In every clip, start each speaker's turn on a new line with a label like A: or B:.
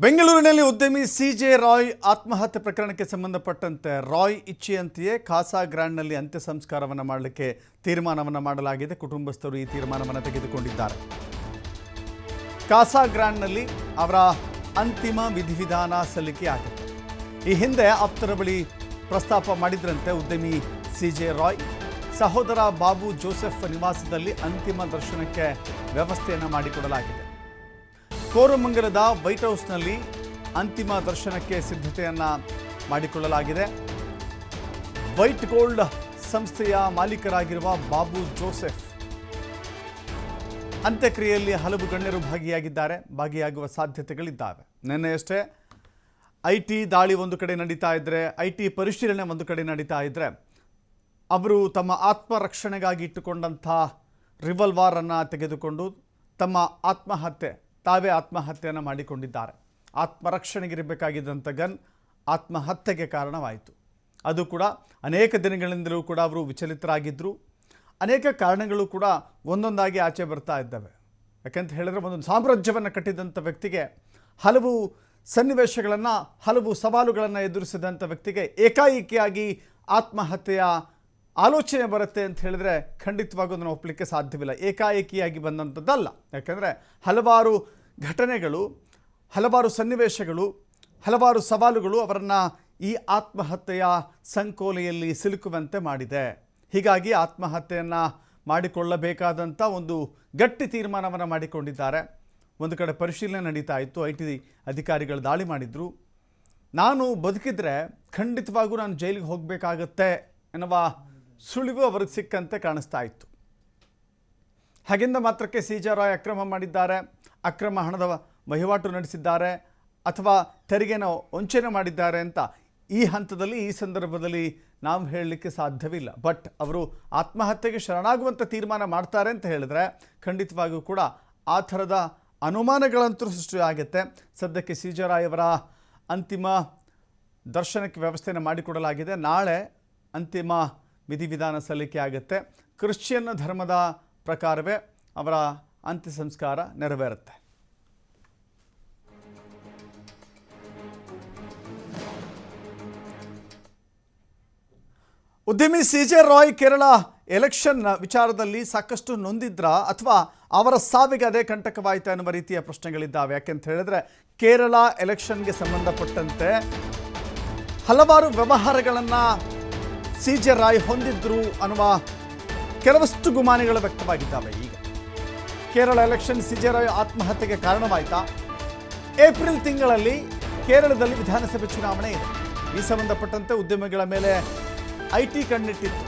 A: ಬೆಂಗಳೂರಿನಲ್ಲಿ ಉದ್ಯಮಿ ಸಿಜೆ ರಾಯ್ ಆತ್ಮಹತ್ಯೆ ಪ್ರಕರಣಕ್ಕೆ ಸಂಬಂಧಪಟ್ಟಂತೆ ರಾಯ್ ಇಚ್ಛೆಯಂತೆಯೇ ಖಾಸಾ ಗ್ರ್ಯಾಂಡ್ನಲ್ಲಿ ಅಂತ್ಯ ಸಂಸ್ಕಾರವನ್ನು ಮಾಡಲಿಕ್ಕೆ ತೀರ್ಮಾನವನ್ನು ಮಾಡಲಾಗಿದೆ. ಕುಟುಂಬಸ್ಥರು ಈ ತೀರ್ಮಾನವನ್ನು ತೆಗೆದುಕೊಂಡಿದ್ದಾರೆ. ಖಾಸಾ ಗ್ರ್ಯಾಂಡ್ನಲ್ಲಿ ಅವರ ಅಂತಿಮ ವಿಧಿವಿಧಾನ ಸಲ್ಲಿಕೆಯಾಗಿದೆ. ಈ ಹಿಂದೆ ಆಪ್ತರ ಬಳಿ ಪ್ರಸ್ತಾಪ ಮಾಡಿದ್ರಂತೆ ಉದ್ಯಮಿ ಸಿಜೆ ರಾಯ್ ಸಹೋದರ ಬಾಬು ಜೋಸೆಫ್ ನಿವಾಸದಲ್ಲಿ ಅಂತಿಮ ದರ್ಶನಕ್ಕೆ ವ್ಯವಸ್ಥೆಯನ್ನು ಮಾಡಿಕೊಡಲಾಗಿದೆ. ಕೋರಮಂಗಲದ ವೈಟ್ ಹೌಸ್ನಲ್ಲಿ ಅಂತಿಮ ದರ್ಶನಕ್ಕೆ ಸಿದ್ಧತೆಯನ್ನು ಮಾಡಿಕೊಳ್ಳಲಾಗಿದೆ. ವೈಟ್ ಗೋಲ್ಡ್ ಸಂಸ್ಥೆಯ ಮಾಲೀಕರಾಗಿರುವ ಬಾಬು ಜೋಸೆಫ್ ಅಂತ್ಯಕ್ರಿಯೆಯಲ್ಲಿ ಹಲವು ಗಣ್ಯರು ಭಾಗಿಯಾಗುವ ಸಾಧ್ಯತೆಗಳಿದ್ದಾವೆ. ನಿನ್ನೆಯಷ್ಟೇ ಐಟಿ ದಾಳಿ ಒಂದು ಕಡೆ ನಡೀತಾ ಇದ್ದರೆ, ಐಟಿ ಪರಿಶೀಲನೆ ಒಂದು ಕಡೆ ನಡೀತಾ ಇದ್ದರೆ, ಅವರು ತಮ್ಮ ಆತ್ಮರಕ್ಷಣೆಗಾಗಿ ಇಟ್ಟುಕೊಂಡಂಥ ರಿವಾಲ್ವರನ್ನು ತೆಗೆದುಕೊಂಡು ತಾವೇ ಆತ್ಮಹತ್ಯೆಯನ್ನು ಮಾಡಿಕೊಂಡಿದ್ದಾರೆ. ಆತ್ಮರಕ್ಷಣೆಗಿರಬೇಕಾಗಿದ್ದಂಥ ಗನ್ ಆತ್ಮಹತ್ಯೆಗೆ ಕಾರಣವಾಯಿತು. ಅದು ಕೂಡ ಅನೇಕ ದಿನಗಳಿಂದಲೂ ಕೂಡ ಅವರು ವಿಚಲಿತರಾಗಿದ್ದರು. ಅನೇಕ ಕಾರಣಗಳು ಕೂಡ ಒಂದೊಂದಾಗಿ ಆಚೆ ಬರ್ತಾ ಇದ್ದಾವೆ. ಯಾಕಂತ ಹೇಳಿದ್ರೆ, ಒಂದೊಂದು ಸಾಮ್ರಾಜ್ಯವನ್ನು ಕಟ್ಟಿದಂಥ ವ್ಯಕ್ತಿಗೆ, ಹಲವು ಸನ್ನಿವೇಶಗಳನ್ನು, ಹಲವು ಸವಾಲುಗಳನ್ನು ಎದುರಿಸಿದಂಥ ವ್ಯಕ್ತಿಗೆ ಏಕಾಏಕಿಯಾಗಿ ಆತ್ಮಹತ್ಯೆಯ ಆಲೋಚನೆ ಬರುತ್ತೆ ಅಂತ ಹೇಳಿದ್ರೆ ಖಂಡಿತವಾಗೂ ಅದನ್ನು ಒಪ್ಪಲಿಕ್ಕೆ ಸಾಧ್ಯವಿಲ್ಲ. ಏಕಾಏಕಿಯಾಗಿ ಬಂದಂಥದ್ದಲ್ಲ. ಯಾಕೆಂದರೆ ಹಲವಾರು ಘಟನೆಗಳು, ಹಲವಾರು ಸನ್ನಿವೇಶಗಳು, ಹಲವಾರು ಸವಾಲುಗಳು ಅವರನ್ನು ಈ ಆತ್ಮಹತ್ಯೆಯ ಸಂಕೋಲೆಯಲ್ಲಿ ಸಿಲುಕುವಂತೆ ಮಾಡಿದೆ. ಹೀಗಾಗಿ ಆತ್ಮಹತ್ಯೆಯನ್ನು ಮಾಡಿಕೊಳ್ಳಬೇಕಾದಂಥ ಒಂದು ಗಟ್ಟಿ ತೀರ್ಮಾನವನ್ನು ಮಾಡಿಕೊಂಡಿದ್ದಾರೆ. ಒಂದು ಕಡೆ ಪರಿಶೀಲನೆ ನಡೀತಾ ಇತ್ತು. ಐಟಿ ಅಧಿಕಾರಿಗಳು ದಾಳಿ ಮಾಡಿದರು. ನಾನು ಬದುಕಿದ್ರೆ ಖಂಡಿತವಾಗೂ ನಾನು ಜೈಲಿಗೆ ಹೋಗಬೇಕಾಗತ್ತೆ ಎನ್ನುವ ಸುಳಿವು ಅವರಿಗೆ ಸಿಕ್ಕಂತೆ ಕಾಣಿಸ್ತಾ ಇತ್ತು. ಹಾಗಿಂದ ಮಾತ್ರಕ್ಕೆ ಸಿಜೆ ರಾಯ್ ಅಕ್ರಮ ಮಾಡಿದ್ದಾರೆ, ಅಕ್ರಮ ಹಣದ ವಹಿವಾಟು ನಡೆಸಿದ್ದಾರೆ ಅಥವಾ ತೆರಿಗೆನ ವಂಚನೆ ಮಾಡಿದ್ದಾರೆ ಅಂತ ಈ ಹಂತದಲ್ಲಿ, ಈ ಸಂದರ್ಭದಲ್ಲಿ ನಾವು ಹೇಳಲಿಕ್ಕೆ ಸಾಧ್ಯವಿಲ್ಲ. ಬಟ್ ಅವರು ಆತ್ಮಹತ್ಯೆಗೆ ಶರಣಾಗುವಂಥ ತೀರ್ಮಾನ ಮಾಡ್ತಾರೆ ಅಂತ ಹೇಳಿದ್ರೆ ಖಂಡಿತವಾಗಿಯೂ ಕೂಡ ಆ ಥರದ ಅನುಮಾನಗಳಂತೂ ಸೃಷ್ಟಿಯಾಗುತ್ತೆ. ಸದ್ಯಕ್ಕೆ ಸಿಜೆ ರಾಯ್ ಅವರ ಅಂತಿಮ ದರ್ಶನಕ್ಕೆ ವ್ಯವಸ್ಥೆಯನ್ನು ಮಾಡಿಕೊಡಲಾಗಿದೆ. ನಾಳೆ ಅಂತಿಮ ವಿಧಿವಿಧಾನ ಸಲ್ಲಿಕೆ ಆಗುತ್ತೆ. ಕ್ರಿಶ್ಚಿಯನ್ ಧರ್ಮದ ಪ್ರಕಾರವೇ ಅವರ ಅಂತ್ಯ ಸಂಸ್ಕಾರ ನೆರವೇರುತ್ತೆ. ಉದ್ಯಮಿ ಸಿಜೆ ರಾಯ್ ಕೇರಳ ಎಲೆಕ್ಷನ್ ವಿಚಾರದಲ್ಲಿ ಸಾಕಷ್ಟು ನೊಂದಿದ್ರ ಅಥವಾ ಅವರ ಸಾವಿಗೆ ಅದೇ ಕಂಟಕವಾಯಿತು ಅನ್ನುವ ರೀತಿಯ ಪ್ರಶ್ನೆಗಳಿದ್ದಾವೆ. ಯಾಕೆಂತ ಹೇಳಿದ್ರೆ, ಕೇರಳ ಎಲೆಕ್ಷನ್ಗೆ ಸಂಬಂಧಪಟ್ಟಂತೆ ಹಲವಾರು ವ್ಯವಹಾರಗಳನ್ನು ಸಿಜೆ ರಾಯ್ ಹೊಂದಿದ್ರು ಅನ್ನುವ ಕೆಲವಷ್ಟು ಗುಮಾನಿಗಳು ವ್ಯಕ್ತವಾಗಿದ್ದಾವೆ. ಈಗ ಕೇರಳ ಎಲೆಕ್ಷನ್ ಸಿಜೆ ರಾಯ್ ಆತ್ಮಹತ್ಯೆಗೆ ಕಾರಣವಾಯಿತಾ? ಏಪ್ರಿಲ್ ತಿಂಗಳಲ್ಲಿ ಕೇರಳದಲ್ಲಿ ವಿಧಾನಸಭೆ ಚುನಾವಣೆ ಇದೆ. ಈ ಸಂಬಂಧಪಟ್ಟಂತೆ ಉದ್ಯಮಿಗಳ ಮೇಲೆ ಐಟಿ ಕಣ್ಣಿಟ್ಟಿತ್ತು.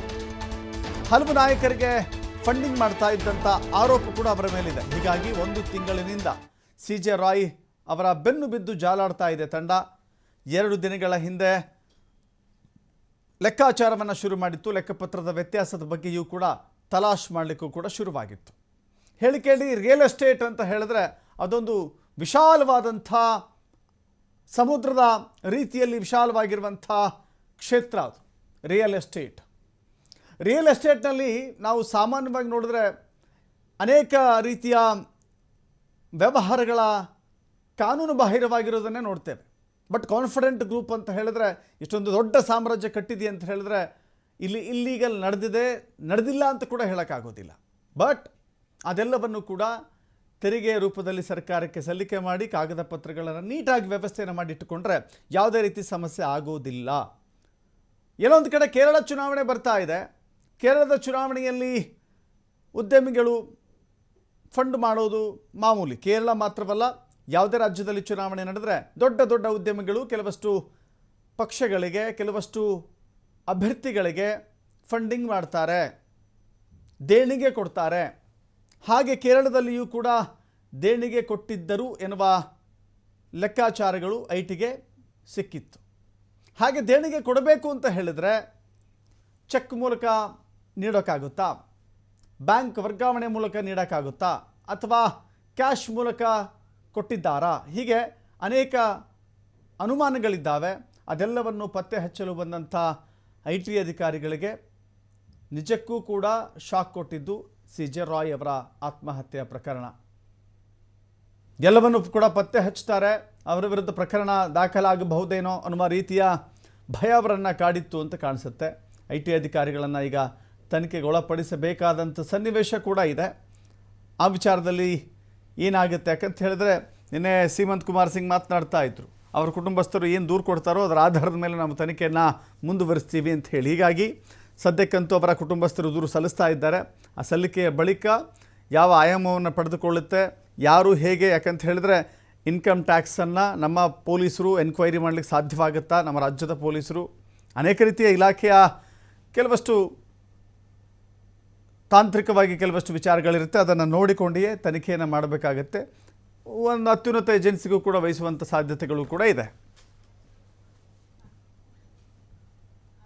A: ಹಲವು ನಾಯಕರಿಗೆ ಫಂಡಿಂಗ್ ಮಾಡ್ತಾ ಇದ್ದಂಥ ಆರೋಪ ಕೂಡ ಅವರ ಮೇಲಿದೆ. ಹೀಗಾಗಿ ಒಂದು ತಿಂಗಳಿನಿಂದ ಸಿಜೆ ರಾಯ್ ಅವರ ಬೆನ್ನು ಬಿದ್ದು ಜಾಲಾಡ್ತಾ ಇದೆ ತಂಡ. 2 ದಿನಗಳ ಹಿಂದೆ ಲೆಕ್ಕಾಚಾರವನ್ನು ಶುರು ಮಾಡಿತ್ತು. ಲೆಕ್ಕಪತ್ರದ ವ್ಯತ್ಯಾಸದ ಬಗ್ಗೆಯೂ ಕೂಡ ತಲಾಶ್ ಮಾಡಲಿಕ್ಕೂ ಕೂಡ ಶುರುವಾಗಿತ್ತು. ಹೇಳಿಕೆಯಲ್ಲಿ ರಿಯಲ್ ಎಸ್ಟೇಟ್ ಅಂತ ಹೇಳಿದ್ರೆ ಅದೊಂದು ವಿಶಾಲವಾದಂಥ ಸಮುದ್ರದ ರೀತಿಯಲ್ಲಿ ವಿಶಾಲವಾಗಿರುವಂಥ ಕ್ಷೇತ್ರ ಅದು ರಿಯಲ್ ಎಸ್ಟೇಟ್. ರಿಯಲ್ ಎಸ್ಟೇಟ್ನಲ್ಲಿ ನಾವು ಸಾಮಾನ್ಯವಾಗಿ ನೋಡಿದ್ರೆ ಅನೇಕ ರೀತಿಯ ವ್ಯವಹಾರಗಳ ಕಾನೂನು ಬಾಹಿರವಾಗಿರೋದನ್ನೇ ನೋಡ್ತೇವೆ. ಬಟ್ ಕಾನ್ಫಿಡೆಂಟ್ ಗ್ರೂಪ್ ಅಂತ ಹೇಳಿದ್ರೆ, ಇಷ್ಟೊಂದು ದೊಡ್ಡ ಸಾಮ್ರಾಜ್ಯ ಕಟ್ಟಿದೆ ಅಂತ ಹೇಳಿದ್ರೆ ಇಲ್ಲಿ ಇಲ್ಲೀಗಲ್ ನಡೆದಿಲ್ಲ ಅಂತ ಕೂಡ ಹೇಳೋಕ್ಕಾಗೋದಿಲ್ಲ. ಬಟ್ ಅದೆಲ್ಲವನ್ನು ಕೂಡ ತೆರಿಗೆ ರೂಪದಲ್ಲಿ ಸರ್ಕಾರಕ್ಕೆ ಸಲ್ಲಿಕೆ ಮಾಡಿ ಕಾಗದ ಪತ್ರಗಳನ್ನು ನೀಟಾಗಿ ವ್ಯವಸ್ಥೆಯನ್ನು ಮಾಡಿಟ್ಟುಕೊಂಡ್ರೆ ಯಾವುದೇ ರೀತಿ ಸಮಸ್ಯೆ ಆಗೋದಿಲ್ಲ. ಎಲ್ಲೊಂದು ಕಡೆ ಕೇರಳ ಚುನಾವಣೆ ಬರ್ತಾ ಇದೆ. ಕೇರಳದ ಚುನಾವಣೆಯಲ್ಲಿ ಉದ್ಯಮಿಗಳು ಫಂಡ್ ಮಾಡೋದು ಮಾಮೂಲಿ. ಕೇರಳ ಮಾತ್ರವಲ್ಲ, ಯಾವುದೇ ರಾಜ್ಯದಲ್ಲಿ ಚುನಾವಣೆ ನಡೆದರೆ ದೊಡ್ಡ ದೊಡ್ಡ ಉದ್ಯಮಿಗಳು ಕೆಲವಷ್ಟು ಪಕ್ಷಗಳಿಗೆ, ಕೆಲವಷ್ಟು ಅಭ್ಯರ್ಥಿಗಳಿಗೆ ಫಂಡಿಂಗ್ ಮಾಡ್ತಾರೆ, ದೇಣಿಗೆ ಕೊಡ್ತಾರೆ. ಹಾಗೆ ಕೇರಳದಲ್ಲಿಯೂ ಕೂಡ ದೇಣಿಗೆ ಕೊಟ್ಟಿದ್ದರು ಎನ್ನುವ ಲೆಕ್ಕಾಚಾರಗಳು ಐಟಿಗೆ ಸಿಕ್ಕಿತ್ತು. ಹಾಗೆ ದೇಣಿಗೆ ಕೊಡಬೇಕು ಅಂತ ಹೇಳಿದರೆ ಚೆಕ್ ಮೂಲಕ ನೀಡೋಕ್ಕಾಗುತ್ತಾ, ಬ್ಯಾಂಕ್ ವರ್ಗಾವಣೆ ಮೂಲಕ ನೀಡೋಕ್ಕಾಗುತ್ತಾ, ಅಥವಾ ಕ್ಯಾಶ್ ಮೂಲಕ ಕೊಟ್ಟಿದ್ದಾರಾ? ಹೀಗೆ ಅನೇಕ ಅನುಮಾನಗಳಿದ್ದಾವೆ. ಅದೆಲ್ಲವನ್ನು ಪತ್ತೆ ಹಚ್ಚಲು ಬಂದಂಥ ಐಟಿ ಅಧಿಕಾರಿಗಳಿಗೆ ನಿಜಕ್ಕೂ ಕೂಡ ಶಾಕ್ ಕೊಟ್ಟಿದ್ದು ಸಿಜೆ ರಾಯ್ ಅವರ ಆತ್ಮಹತ್ಯೆಯ ಪ್ರಕರಣ. ಎಲ್ಲವನ್ನು ಕೂಡ ಪತ್ತೆ ಹಚ್ತಾರೆ, ಅವರ ವಿರುದ್ಧ ಪ್ರಕರಣ ದಾಖಲಾಗಬಹುದೇನೋ ಅನ್ನುವ ರೀತಿಯ ಭಯ ಅವರನ್ನು ಕಾಡಿತ್ತು ಅಂತ ಕಾಣಿಸುತ್ತೆ. IT ಅಧಿಕಾರಿಗಳನ್ನು ಈಗ ತನಿಖೆಗೆ ಒಳಪಡಿಸಬೇಕಾದಂಥ ಸನ್ನಿವೇಶ ಕೂಡ ಇದೆ. ಆ ವಿಚಾರದಲ್ಲಿ ಏನಾಗುತ್ತೆ ಯಾಕಂತ ಹೇಳಿದ್ರೆ ನಿನ್ನೆ ಸೀಮಂತ್ ಕುಮಾರ್ ಸಿಂಗ್ ಮಾತನಾಡ್ತಾ ಇದ್ರು, ಅವರ ಕುಟುಂಬಸ್ಥರು ಏನು ದೂರು ಕೊಡ್ತಾರೋ ಅದರ ಆಧಾರದ ಮೇಲೆ ನಾವು ತನಿಖೆಯನ್ನು ಮುಂದುವರಿಸ್ತೀವಿ ಅಂತ ಹೇಳಿ. ಹೀಗಾಗಿ ಸದ್ಯಕ್ಕಂತೂ ಅವರ ಕುಟುಂಬಸ್ಥರು ದೂರು ಸಲ್ಲಿಸ್ತಾ ಇದ್ದಾರೆ. ಆ ಸಲ್ಲಿಕೆಯ ಬಳಿಕ ಯಾವ ಆಯಾಮವನ್ನು ಪಡೆದುಕೊಳ್ಳುತ್ತೆ, ಯಾರು ಹೇಗೆ, ಯಾಕಂತ ಹೇಳಿದ್ರೆ ಇನ್ಕಮ್ ಟ್ಯಾಕ್ಸನ್ನು ನಮ್ಮ ಪೊಲೀಸರು ಎನ್ಕ್ವೈರಿ ಮಾಡಲಿಕ್ಕೆ ಸಾಧ್ಯವಾಗುತ್ತಾ, ನಮ್ಮ ರಾಜ್ಯದ ಪೊಲೀಸರು ಅನೇಕ ರೀತಿಯ ಇಲಾಖೆಯ ಕೆಲವಷ್ಟು ತಾಂತ್ರಿಕವಾಗಿ ಕೆಲವಷ್ಟು ವಿಚಾರಗಳಿರುತ್ತೆ, ಅದನ್ನು ನೋಡಿಕೊಂಡಿಯೇ ತನಿಖೆಯನ್ನು ಮಾಡಬೇಕಾಗತ್ತೆ. ಒಂದು ಅತ್ಯುನ್ನತ ಏಜೆನ್ಸಿಗೂ ಕೂಡ ವಹಿಸುವಂಥ ಸಾಧ್ಯತೆಗಳು ಕೂಡ ಇದೆ.